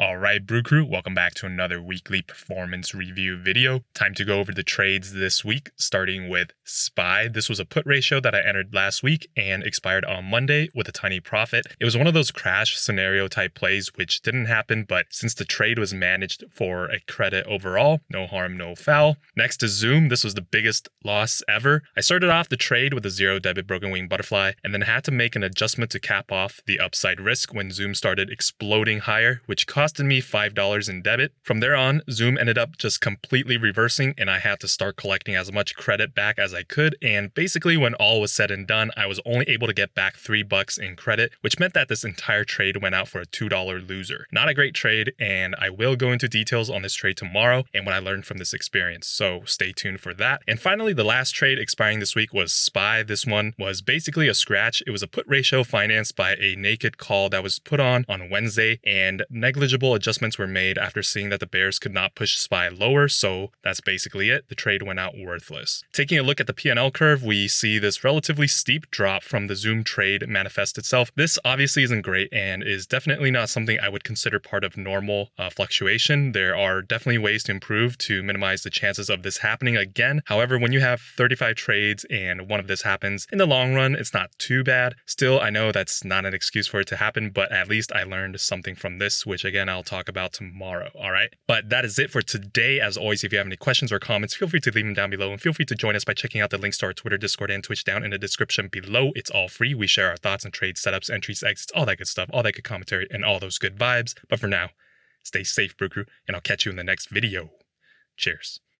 Alright, Brew Crew, welcome back to another weekly performance review video. Time to go over the trades this week, starting with SPY. This was a put ratio that I entered last week and expired on Monday with a tiny profit. It was one of those crash scenario type plays which didn't happen, but since the trade was managed for a credit overall, no harm, no foul. Next is Zoom. This was the biggest loss ever. I started off the trade with a 0 debit broken wing butterfly and then had to make an adjustment to cap off the upside risk when Zoom started exploding higher, which costed me $5 in debit. From there on, Zoom ended up just completely reversing and I had to start collecting as much credit back as I could, and basically when all was said and done, I was only able to get back $3 in credit, which meant that this entire trade went out for a $2 loser. Not a great trade, and I will go into details on this trade tomorrow and what I learned from this experience, so stay tuned for that. And finally, the last trade expiring this week was SPY. This one was basically a scratch. It was a put ratio financed by a naked call that was put on Wednesday, and negligible adjustments were made after seeing that the bears could not push SPY lower, so that's basically it. The trade went out worthless. Taking a look at the PnL curve, we see this relatively steep drop from the Zoom trade manifest itself. This obviously isn't great and is definitely not something I would consider part of normal fluctuation. There are definitely ways to improve to minimize the chances of this happening again. However, when you have 35 trades and one of this happens, in the long run, it's not too bad. Still, I know that's not an excuse for it to happen, but at least I learned something from this, which again, I'll talk about tomorrow, all right? But that is it for today. As always, if you have any questions or comments, feel free to leave them down below, and feel free to join us by checking out the links to our Twitter, Discord, and Twitch down in the description below. It's all free. We share our thoughts and trade setups, entries, exits, all that good stuff, all that good commentary, and all those good vibes. But for now, stay safe, Brew Crew, and I'll catch you in the next video. Cheers.